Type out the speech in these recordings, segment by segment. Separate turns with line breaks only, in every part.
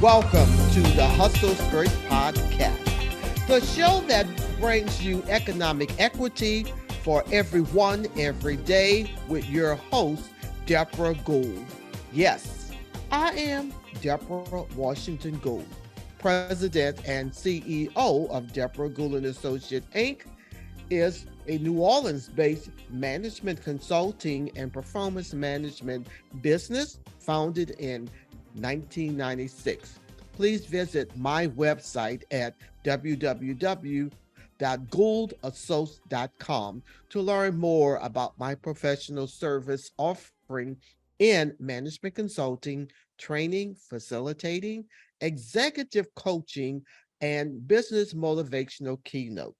Welcome to the Hustle Skirt Podcast, the show that brings you economic equity for everyone, every day, with your host, Debra Gould. Yes, I am Debra Washington Gould, President and CEO of Debra Gould and Associate Inc., is a New Orleans-based management consulting and performance management business founded in 1996. Please visit my website at www.gouldassociates.com to learn more about my professional service offering in management consulting, training, facilitating, executive coaching, and business motivational keynotes.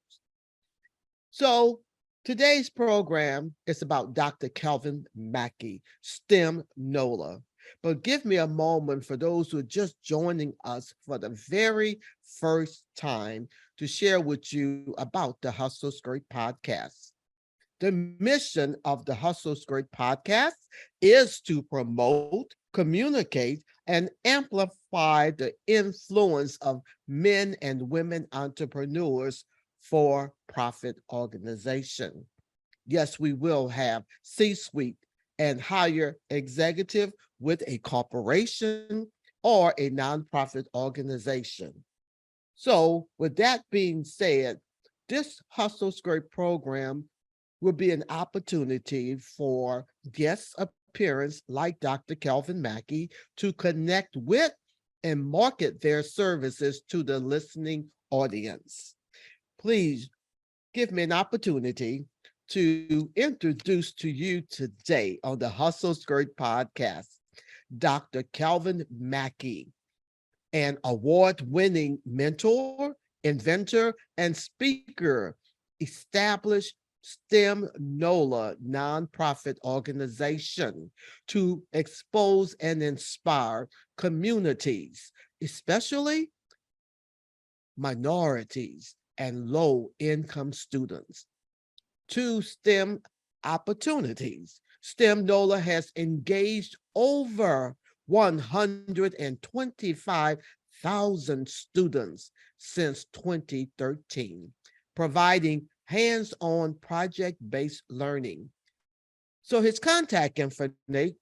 So today's program is about Dr. Calvin Mackie, STEM NOLA. But give me a moment for those who are just joining us for the very first time to share with you about the Hustle Skirt Podcast. The mission of the Hustle Skirt Podcast is to promote, communicate, and amplify the influence of men and women entrepreneurs for profit organization. Yes, we will have C-suite and higher executive with a corporation or a nonprofit organization. So with that being said, this Hustle Skirt program will be an opportunity for guest appearance like Dr. Calvin Mackie to connect with and market their services to the listening audience. Please give me an opportunity to introduce to you today on the Hustle Skirt Podcast, Dr. Calvin Mackie, an award-winning mentor, inventor, and speaker, established STEM NOLA nonprofit organization to expose and inspire communities, especially minorities and low-income students, to STEM opportunities. STEM NOLA has engaged over 125,000 students since 2013, providing hands-on project-based learning. So his contact information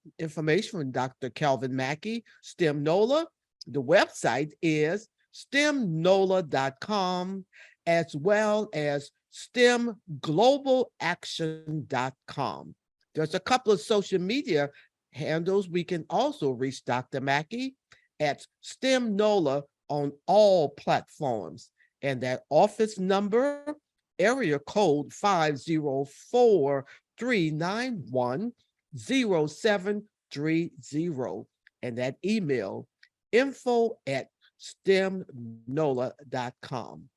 from Dr. Calvin Mackie, STEM NOLA, the website is stemnola.com, as well as stemglobalaction.com. There's a couple of social media handles. We can also reach Dr. Mackie at STEM NOLA on all platforms. And that office number, area code 504-391-0730. And that email, info@stemnola.com.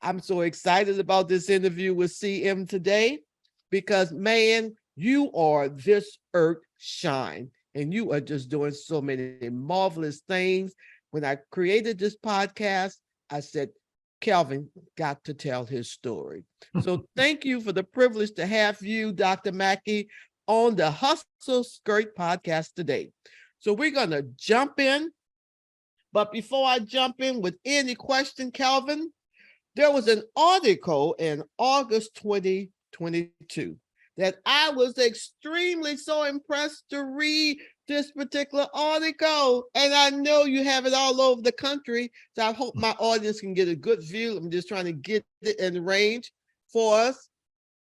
I'm so excited about this interview with CM today because, man, you are this earth shine and you are just doing so many marvelous things. When I created this podcast, I said, Calvin got to tell his story. So thank you for the privilege to have you, Dr. Mackie, on the Hustle Skirt Podcast today. So we're going to jump in. But before I jump in with any question, Calvin, there was an article in August 2022 that I was extremely so impressed to read this particular article. And I know you have it all over the country. So I hope my audience can get a good view. I'm just trying to get it in range for us.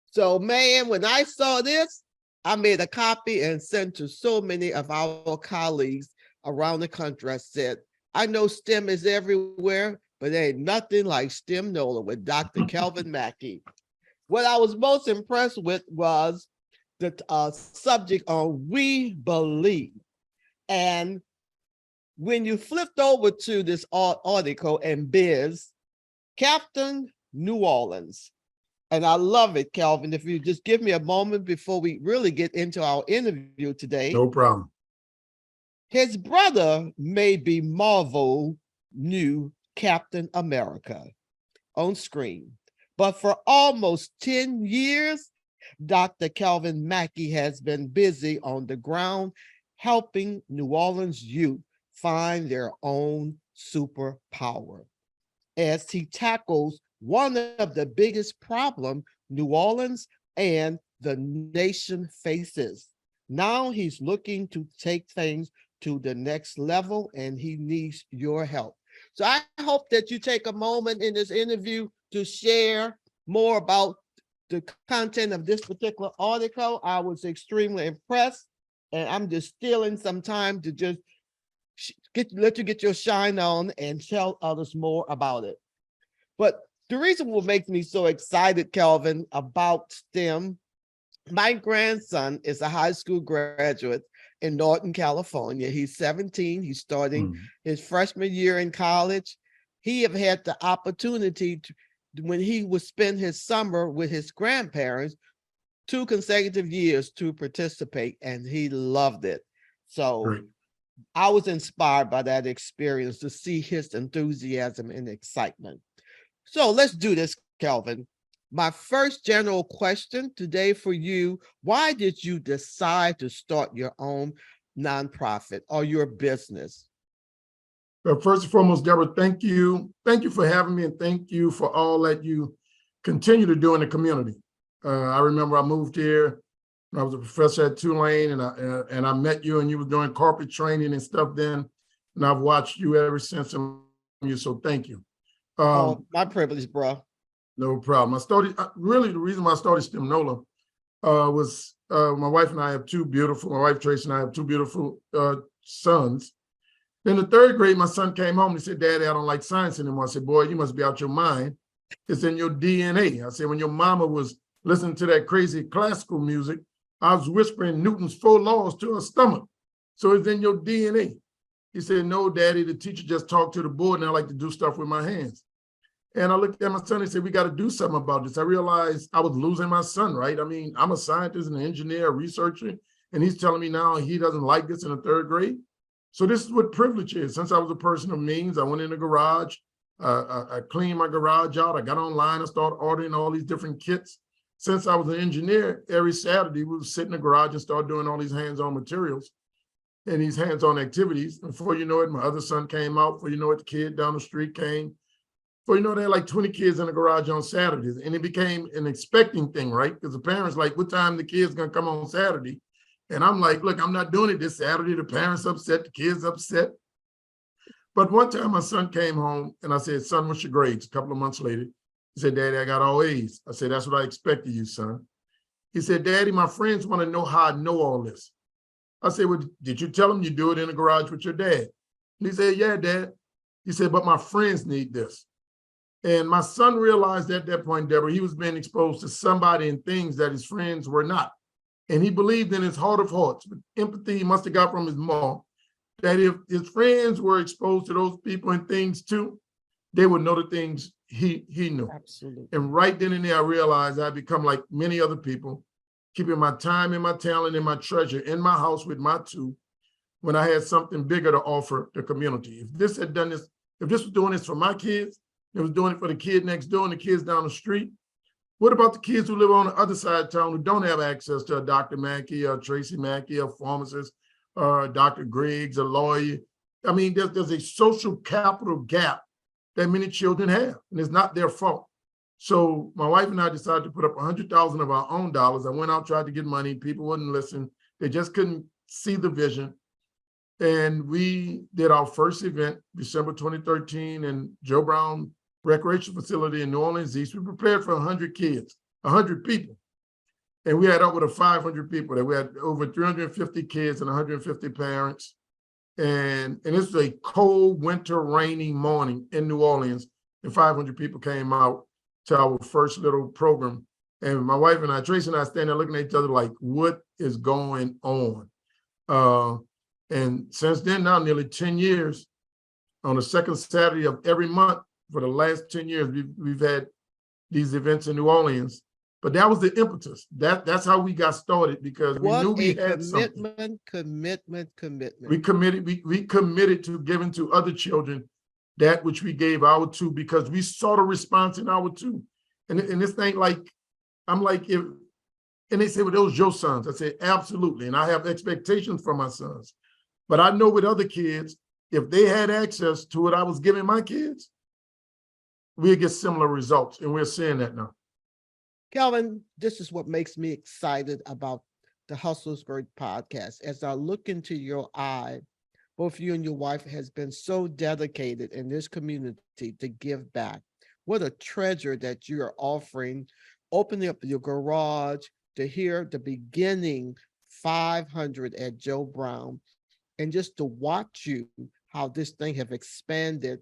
So, man, when I saw this, I made a copy and sent to so many of our colleagues around the country. I said, I know STEM is everywhere, but there ain't nothing like STEM NOLA with Dr. Calvin Mackie. What I was most impressed with was the subject on We Believe. And when you flipped over to this article in Biz, Captain New Orleans, and I love it, Calvin, if you just give me a moment before we really get into our interview today.
No problem.
His brother may be Marvel new Captain America on screen, but for almost 10 years, Dr. Calvin Mackie has been busy on the ground helping New Orleans youth find their own superpower as he tackles one of the biggest problems New Orleans and the nation faces. Now he's looking to take things to the next level and he needs your help. So I hope that you take a moment in this interview to share more about the content of this particular article. I was extremely impressed, and I'm just stealing some time to just let you get your shine on and tell others more about it. But the reason what makes me so excited, Kelvin, about STEM, my grandson is a high school graduate in Northern California. He's 17. He's starting his freshman year in college. He have had the opportunity to, when he would spend his summer with his grandparents, 2 consecutive years to participate, and he loved it. So
Great.
I was inspired by that experience to see his enthusiasm and excitement. So let's do this, Kelvin. My first general question today for you, why did you decide to start your own nonprofit or your business?
Well, first and foremost, Deborah, thank you. Thank you for having me, and thank you for all that you continue to do in the community. I remember I moved here. I was a professor at Tulane, and I met you, and you were doing carpet training and stuff then, and I've watched you ever since. So thank you.
My privilege, bro.
No problem. I started, really the reason why I started STEM NOLA was my wife and I have my wife Tracy and I have 2 beautiful sons. In the 3rd grade, my son came home and he said, "Daddy, I don't like science anymore." I said, "Boy, you must be out your mind. It's in your DNA." I said, "When your mama was listening to that crazy classical music, I was whispering Newton's 4 laws to her stomach. So it's in your DNA." He said, "No, Daddy, the teacher just talked to the board and I like to do stuff with my hands." And I looked at my son and said, "We got to do something about this." I realized I was losing my son, right? I mean, I'm a scientist and an engineer, a researcher, and he's telling me now he doesn't like this in the 3rd grade. So this is what privilege is. Since I was a person of means, I went in the garage, I cleaned my garage out, I got online, I started ordering all these different kits. Since I was an engineer, every Saturday we would sit in the garage and start doing all these hands-on materials and these hands-on activities. And before you know it, my other son came out. Before you know it, the kid down the street came. Before you know, they had like 20 kids in the garage on Saturdays. And it became an expecting thing, right? Because the parents like, what time the kid's gonna come on Saturday? And I'm like, look, I'm not doing it this Saturday. The parents upset, the kids upset. But one time my son came home and I said, "Son, what's your grades?" A couple of months later, he said, "Daddy, I got all A's." I said, "That's what I expected you, son." He said, "Daddy, my friends want to know how I know all this." I said, "Well, did you tell them you do it in the garage with your dad?" And he said, "Yeah, Dad." He said, "But my friends need this." And my son realized at that point, Deborah, he was being exposed to somebody and things that his friends were not. And he believed in his heart of hearts, with empathy he must have got from his mom, that if his friends were exposed to those people and things too, they would know the things he knew.
Absolutely.
And right then and there, I realized I'd become like many other people, keeping my time and my talent and my treasure in my house with my 2, when I had something bigger to offer the community. If this was doing this for my kids, it was doing it for the kid next door and the kids down the street. What about the kids who live on the other side of town who don't have access to a Dr. Mackie or Tracy Mackie, a pharmacist, or Dr. Griggs, a lawyer? I mean, there's a social capital gap that many children have, and it's not their fault. So my wife and I decided to put up $100,000 of our own dollars. I went out, tried to get money. People wouldn't listen. They just couldn't see the vision. And we did our first event, December 2013, in Joe Brown Recreation Facility in New Orleans East. We prepared for 100 kids, 100 people. And we had upward of 500 people there. We had over 350 kids and 150 parents. And this was a cold, winter, rainy morning in New Orleans. And 500 people came out to our first little program. And my wife and I, Tracy and I, standing there looking at each other like, what is going on? And since then, now nearly 10 years, on the second Saturday of every month, for the last 10 years, we've had these events in New Orleans. But that was the impetus. That's how we got started, because we knew we had something.
Commitment.
We committed to giving to other children that which we gave our 2, because we saw the response in our 2. And this thing, like, I'm like, and they say, "Well, those your sons." I said, "Absolutely." And I have expectations for my sons. But I know with other kids, if they had access to what I was giving my kids, we'd get similar results. And we're seeing that now.
Calvin, this is what makes me excited about the Hustler's Great podcast. As I look into your eye, both you and your wife has been so dedicated in this community to give back. What a treasure that you are offering, opening up your garage to hear the beginning 500 at Joe Brown, and just to watch you, how this thing have expanded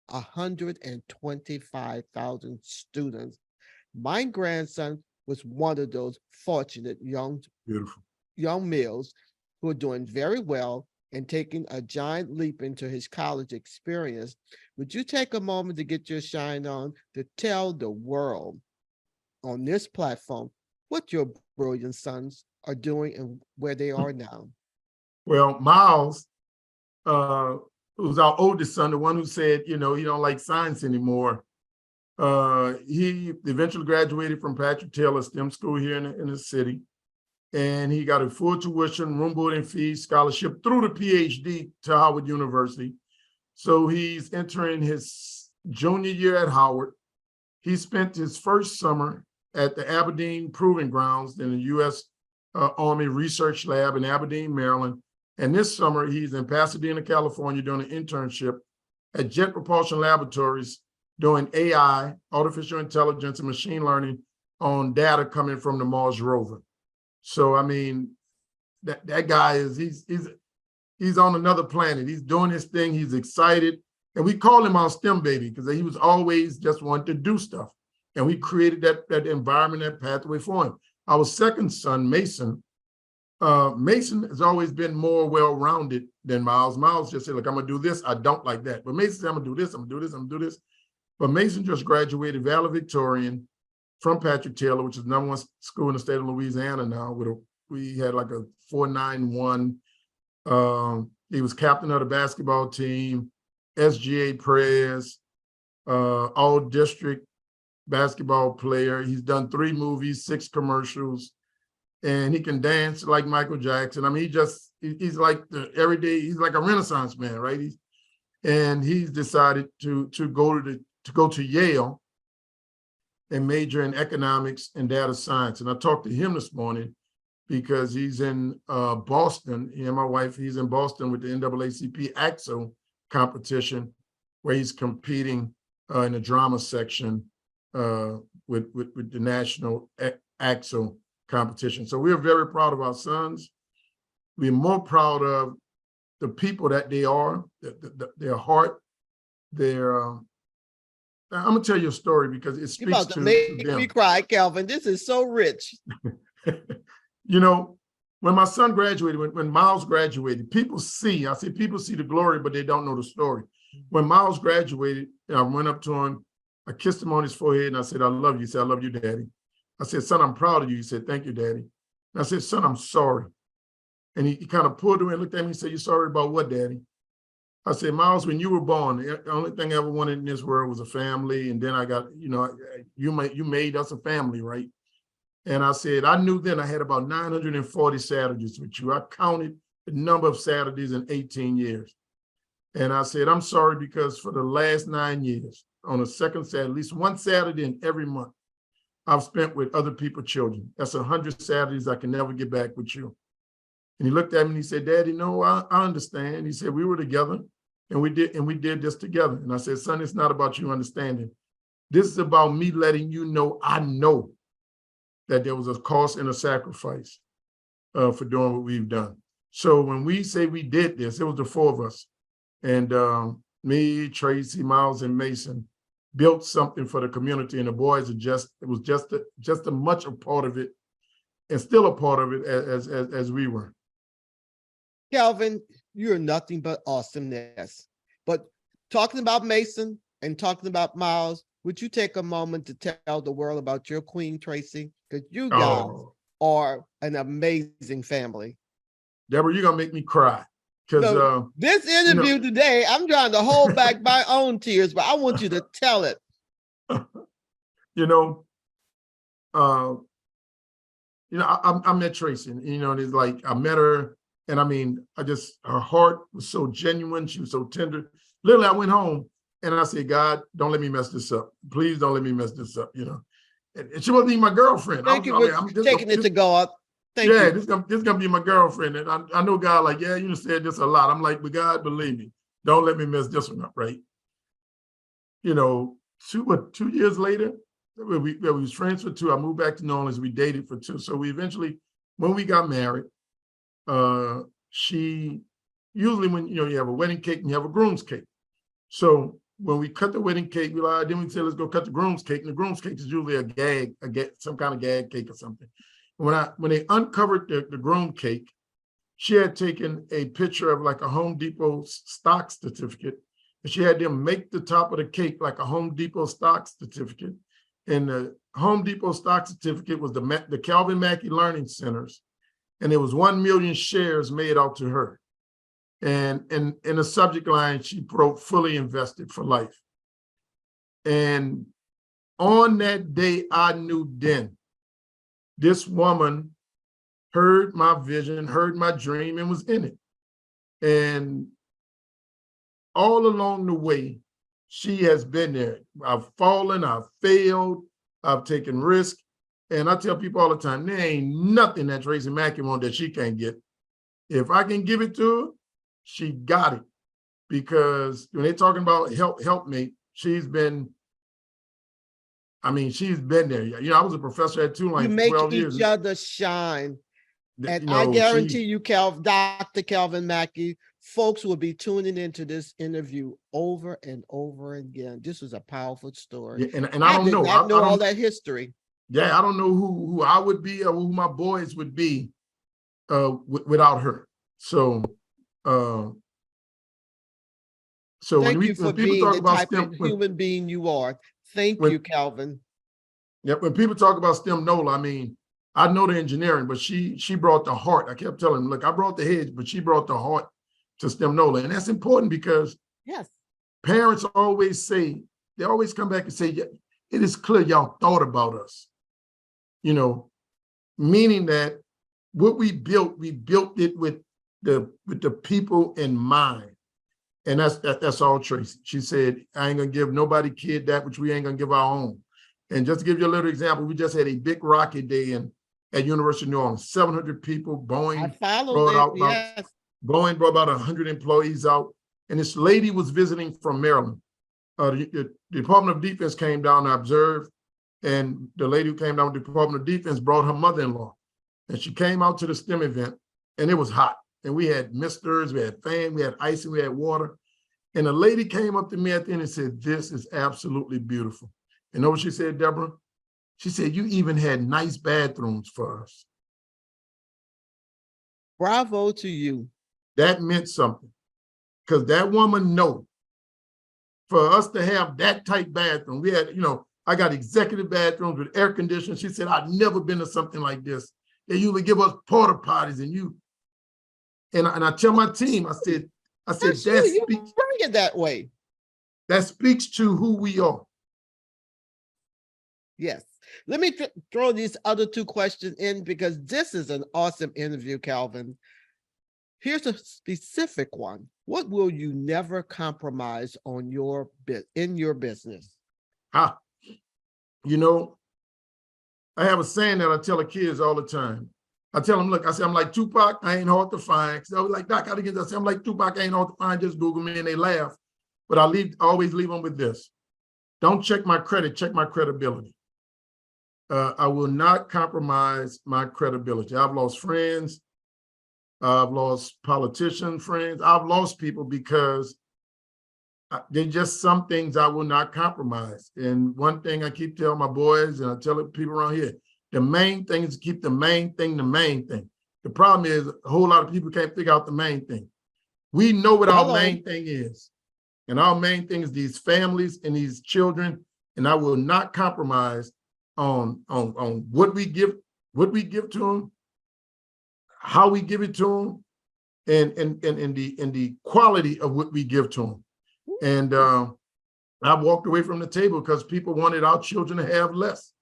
125,000 students. My grandson was one of those fortunate
Beautiful.
young males who are doing very well and taking a giant leap into his college experience. Would you take a moment to get your shine on to tell the world on this platform what your brilliant sons are doing and where they are now?
Well, Miles, who's our oldest son, the one who said, he don't like science anymore. He eventually graduated from Patrick Taylor STEM school here in the city. And he got a full tuition, room, board, and fees scholarship through the PhD to Howard University. So he's entering his junior year at Howard. He spent his first summer at the Aberdeen Proving Grounds in the U.S. Army Research Lab in Aberdeen, Maryland. And this summer, he's in Pasadena, California, doing an internship at Jet Propulsion Laboratories, doing AI, artificial intelligence, and machine learning on data coming from the Mars rover. So, I mean, that guy he's on another planet. He's doing his thing. He's excited. And we call him our STEM baby because he was always just wanting to do stuff. And we created that environment, that pathway for him. Our second son, Mason, Mason has always been more well-rounded than Miles. Miles just said, look, I'm going to do this. I don't like that. But Mason said, I'm going to do this. I'm going to do this. I'm going to do this. But Mason just graduated valedictorian from Patrick Taylor, which is the #1 school in the state of Louisiana now. We had like a 4.91. He was captain of the basketball team, SGA prayers, all district basketball player. He's done 3 movies, 6 commercials, and he can dance like Michael Jackson. I mean, he's like he's like a Renaissance man, right? He's decided to go to Yale and major in economics and data science. And I talked to him this morning because he's in Boston. He and my wife, he's in Boston with the NAACP AXO competition, where he's competing in the drama section with the national AXO competition. So we're very proud of our sons. We're more proud of the people that they are, their heart, their I'm gonna tell you a story because it speaks
About to make me cry, Calvin. This is so rich.
When my son graduated, when Miles graduated, people see the glory, but they don't know the story. When Miles graduated, I went up to him, I kissed him on his forehead, and I said, I love you. He said, I love you, Daddy. I said, son, I'm proud of you. He said, thank you, Daddy. And I said, son, I'm sorry. And he kind of pulled away and looked at me and said, you're sorry about what, Daddy? I said, Miles, when you were born, the only thing I ever wanted in this world was a family. And then I got, you made us a family, right? And I said, I knew then I had about 940 Saturdays with you. I counted the number of Saturdays in 18 years. And I said, I'm sorry because for the last 9 years, on a second Saturday, at least one Saturday in every month, I've spent with other people's children. That's 100 Saturdays I can never get back with you. And he looked at me and he said, Daddy, no, I understand. He said, we were together and we did this together. And I said, son, it's not about you understanding. This is about me letting you know, I know that there was a cost and a sacrifice for doing what we've done. So when we say we did this, it was the 4 of us. And me, Tracy, Miles, and Mason built something for the community. And the boys it was just as much a part of it and still a part of it as we were.
Calvin, you're nothing but awesomeness. But talking about Mason and talking about Miles, would you take a moment to tell the world about your queen, Tracy? Because you guys are an amazing family.
Debra, you're going to make me cry. Because
this interview today, I'm trying to hold back my own tears, but I want you to tell it.
I met Tracy, it's like I met her And I mean, her heart was so genuine. She was so tender. Literally, I went home and I said, God, don't let me mess this up. Please don't let me mess this up, you know. And she wasn't even my girlfriend.
Thank you for taking it to God. Thank
yeah,
you.
this gonna be my girlfriend. And I know God, like, yeah, you said this a lot. I'm like, but God, believe me, don't let me mess this one up, right? You know, 2 years later, we was friends for 2. I moved back to New Orleans. We dated for 2. So we eventually, when we got married, she usually, when you have a wedding cake and you have a groom's cake. So when we cut the wedding cake, then we said, let's go cut the groom's cake. And the groom's cake is usually a gag, some kind of gag cake or something. When they uncovered the groom cake, she had taken a picture of like a Home Depot stock certificate, and she had them make the top of the cake like a Home Depot stock certificate. And the Home Depot stock certificate was the Calvin Mackie Learning Centers, and it was 1 million shares made out to her. And in the subject line, she wrote, fully invested for life. And on that day, I knew then this woman heard my vision, heard my dream, and was in it. And all along the way, she has been there. I've fallen, I've failed, I've taken risk. And I tell people all the time, there ain't nothing that Tracy Mackie wants that she can't get. If I can give it to her, she got it. Because when they're talking about help me, she's been there. You know, I was a professor at Tulane
You
for
make
12 years.
each other shine. And
You know,
I guarantee you, Dr. Calvin Mackie, folks will be tuning into this interview over and over again. This was a powerful story.
Yeah, and I don't know.
I know all that history.
Yeah, I don't know who I would be or who my boys would be without her. So,
Thank you for being the type of
STEM,
human being you are. Thank you, Calvin.
Yeah, when people talk about STEM NOLA, I mean, I know the engineering, but she brought the heart. I kept telling them, look, I brought the heads, but she brought the heart to STEM NOLA. And that's important because parents always say, they always come back and say, yeah, it is clear y'all thought about us. You know, meaning that what we built it with the people in mind. And that's all Tracy. She said, I ain't gonna give nobody kid that which we ain't gonna give our own. And just to give you a little example, we just had a big rocket day at University of New Orleans, 700 people. Boeing brought about 100 employees out. And this lady was visiting from Maryland. The Department of Defense came down to observe. And the lady who came down with the Department of Defense brought her mother-in-law. And she came out to the STEM event, and it was hot. And we had misters, we had fan, we had icing, we had water. And a lady came up to me at the end and said, this is absolutely beautiful. You know what she said, Deborah? She said, you even had nice bathrooms for us.
Bravo to you.
That meant something. Because that woman knew for us to have that type bathroom, we had, I got executive bathrooms with air conditioning. She said, I've never been to something like this. They usually give us porta potties and I tell my team, I said,
you bring it that way.
That speaks to who we are.
Yes. Let me throw these other 2 questions in because this is an awesome interview, Calvin. Here's a specific one. What will you never compromise on in your business?
I have a saying that I tell the kids all the time. I tell them, look, I say, I'm like Tupac, I ain't hard to find. So I was like, Doc, how to get that? I say, I'm like Tupac, I ain't hard to find, just Google me, and they laugh. But I always leave them with this. Don't check my credit, check my credibility. I will not compromise my credibility. I've lost friends. I've lost politician friends. I've lost people because there's just some things I will not compromise. And one thing I keep telling my boys, and I tell people around here, the main thing is to keep the main thing the main thing. The problem is a whole lot of people can't figure out the main thing. We know what our main thing is. And our main thing is these families and these children. And I will not compromise on what we give to them, how we give it to them, and the quality of what we give to them. And I walked away from the table because people wanted our children to have less.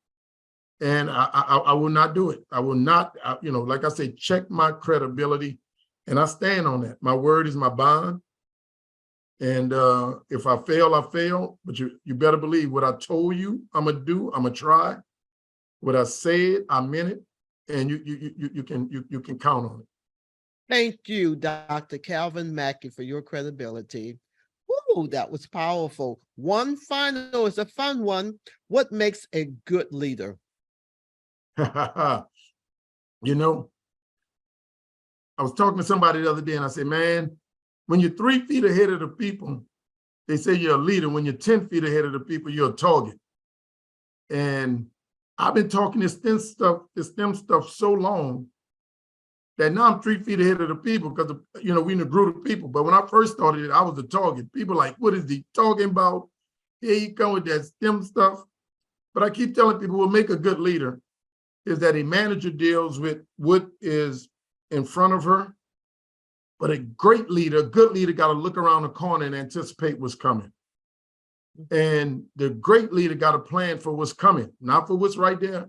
And I will not do it. I will not, like I say, check my credibility. And I stand on that. My word is my bond. And if I fail, I fail. But you better believe what I told you I'm gonna do, I'm gonna try. What I said, I meant it. And you can count on it.
Thank you, Dr. Calvin Mackie, for your credibility. Woo, that was powerful. One final is a fun one. What makes a good leader?
You know, I was talking to somebody the other day and I said, man, when you're 3 feet ahead of the people, they say you're a leader. When you're 10 feet ahead of the people, you're a target. And I've been talking this STEM stuff so long that now I'm 3 feet ahead of the people because, we in a group of people. But when I first started it, I was the target. People like, what is he talking about? Here you come with that STEM stuff. But I keep telling people what make a good leader is that a manager deals with what is in front of her. But a good leader got to look around the corner and anticipate what's coming. And the great leader got a plan for what's coming, not for what's right there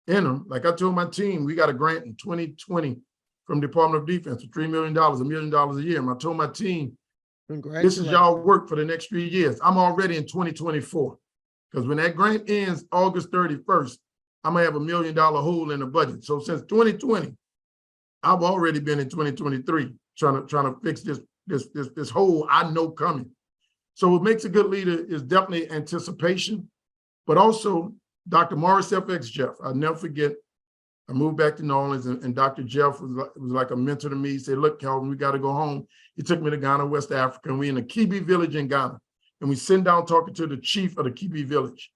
in them. Like I told my team, we got a grant in 2020 from Department of Defense for $3 million, $1 million a year. And I told my team, this is y'all work for the next 3 years. I'm already in 2024. Because when that grant ends August 31st, I'm gonna have $1 million hole in the budget. So since 2020, I've already been in 2023 trying to fix this hole I know coming. So what makes a good leader is definitely anticipation, but also Dr. Morris FX Jeff. I'll never forget, I moved back to New Orleans and Dr. Jeff was like a mentor to me. He said, look, Calvin, we got to go home. He took me to Ghana, West Africa, and we in a Kibi village in Ghana. And we sitting down talking to the chief of the Kibi village.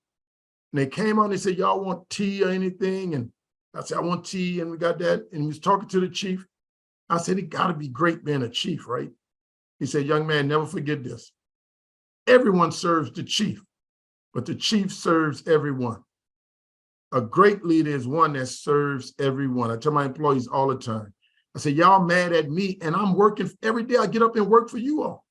And they came on, and they said, y'all want tea or anything? And I said, I want tea, and we got that. And we was talking to the chief. I said, it got to be great being a chief, right? He said, young man, never forget this. Everyone serves the chief, but the chief serves everyone. A great leader is one that serves everyone. I tell my employees all the time. I say, y'all mad at me, and I'm working every day. I get up and work for you all.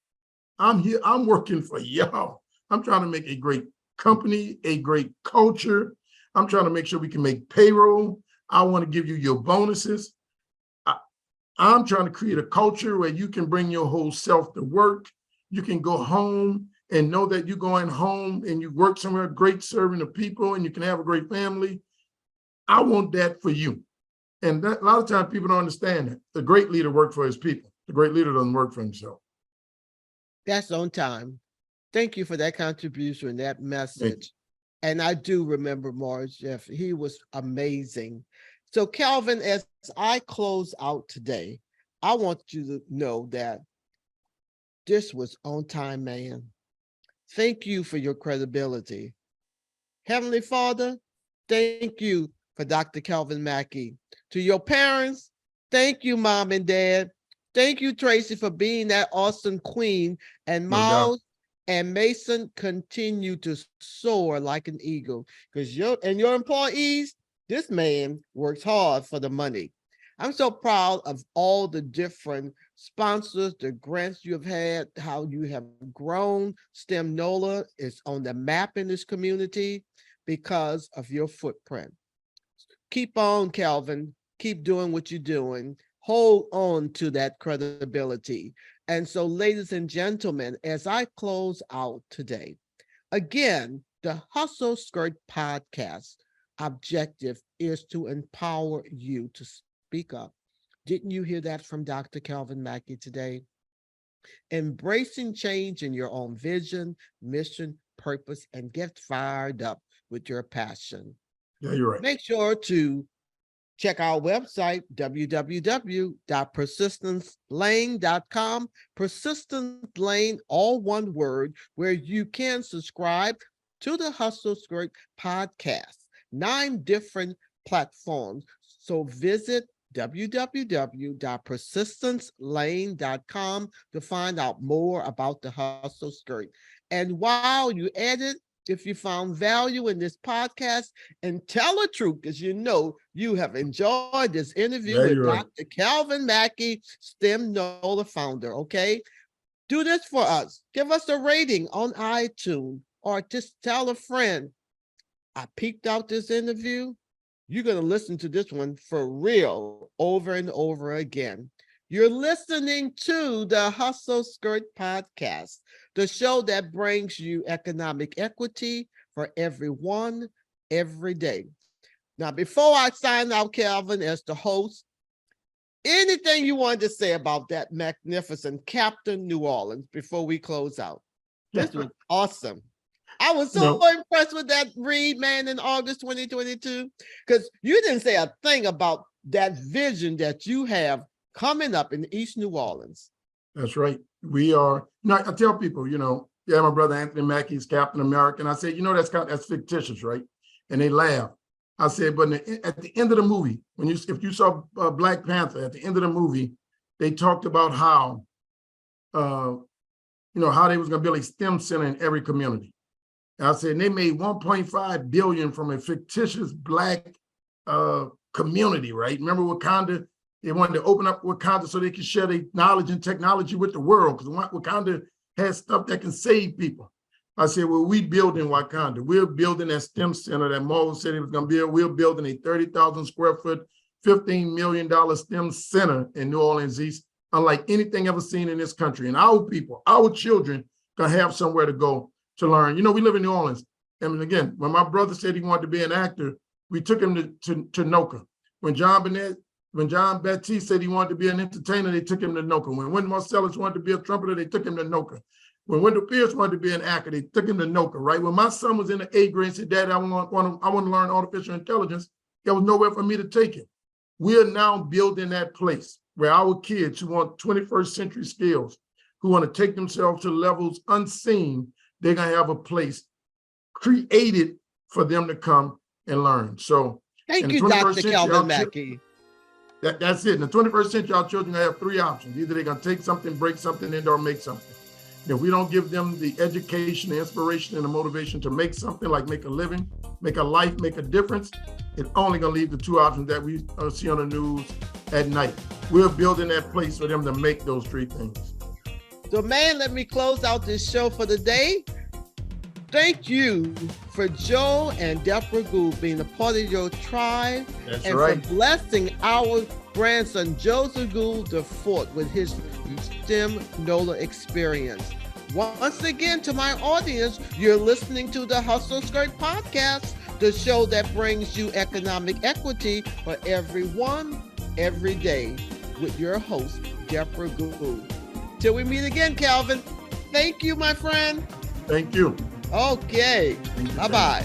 I'm here, I'm working for y'all. I'm trying to make a great company, a great culture. I'm trying to make sure we can make payroll. I want to give you your bonuses. I'm trying to create a culture where you can bring your whole self to work. You can go home and know that you're going home and you work somewhere great serving the people and you can have a great family. I want that for you. And a lot of times people don't understand that. The great leader works for his people. The great leader doesn't work for himself.
That's on time. Thank you for that contribution and that message. And I do remember Morris Jeff. He was amazing. So Calvin, as I close out today, I want you to know that this was on time, man. Thank you for your credibility. Heavenly Father, thank you for Dr. Calvin Mackie. To your parents, thank you, Mom and Dad. Thank you, Tracy, for being that awesome queen. And Miles and Mason continue to soar like an eagle. Because your employees, this man works hard for the money. I'm so proud of all the different sponsors, the grants you have had, how you have grown. STEM NOLA is on the map in this community because of your footprint. Keep on, Calvin. Keep doing what you're doing. Hold on to that credibility. And so, ladies and gentlemen, as I close out today, again, the Hustle Skirt podcast objective is to empower you to speak up. Didn't you hear that from Dr. Calvin Mackie today? Embracing change in your own vision, mission, purpose, and get fired up with your passion.
Yeah, you're right.
Make sure to check our website, www.persistencelane.com, Persistence Lane, all one word, where you can subscribe to the Hustle Skirt podcast, 9 different platforms. So visit www.persistencelane.com to find out more about the Hustle Skirt. And while you at it, if you found value in this podcast, and tell the truth, because you know you have enjoyed this interview with Dr. Calvin Mackie, STEM NOLA founder, okay? Do this for us. Give us a rating on iTunes, or just tell a friend, I peeked out this interview. You're going to listen to this one for real over and over again. You're listening to the Hustle Skirt Podcast, the show that brings you economic equity for everyone, every day. Now, before I sign out, Calvin, as the host, anything you wanted to say about that magnificent Captain New Orleans before we close out? This was awesome. I was so impressed with that read, man, in August 2022, because you didn't say a thing about that vision that you have coming up in East New Orleans.
That's right. We are, I tell people, yeah, my brother Anthony Mackie's Captain America. And I said, that's fictitious, right? And they laugh. I said, but at the end of the movie, if you saw Black Panther, at the end of the movie, they talked about how, how they was going to build a STEM center in every community. And I said, they made 1.5 billion from a fictitious Black community, right? Remember Wakanda? They wanted to open up Wakanda so they could share their knowledge and technology with the world, because Wakanda has stuff that can save people. I said, well, we building Wakanda. We're building that STEM center that Marvel said it was going to build. We're building a 30,000 square foot, $15 million STEM center in New Orleans East, unlike anything ever seen in this country. And our people, our children, going to have somewhere to go to learn. We live in New Orleans. And again, when my brother said he wanted to be an actor, we took him to NOCA. When John Baptiste said he wanted to be an entertainer, they took him to NOCA. When Wynton Marsalis wanted to be a trumpeter, they took him to NOCA. When Wendell Pierce wanted to be an actor, they took him to NOCA, right? When my son was in the 8th grade and said, Dad, I want to learn artificial intelligence, there was nowhere for me to take him. We are now building that place where our kids who want 21st century skills, who want to take themselves to levels unseen, they're going to have a place created for them to come and learn. So
thank you, Dr. Calvin Mackie.
That's it. In the 21st century, our children have 3 options. Either they're going to take something, break something, and or make something. If we don't give them the education, the inspiration, and the motivation to make something, like make a living, make a life, make a difference, it's only going to leave the 2 options that we see on the news at night. We're building that place for them to make those 3 things.
So, man, let me close out this show for the day. Thank you for Joe and Debra Gould being a part of your tribe.
That's
and
right.
For blessing our grandson, Joseph Gould IV, with his STEM NOLA experience. Once again, to my audience, you're listening to the Hustle Skirt Podcast, the show that brings you economic equity for everyone, every day, with your host, Debra Gould. Till we meet again, Calvin, thank you, my friend.
Thank you.
Okay, bye-bye.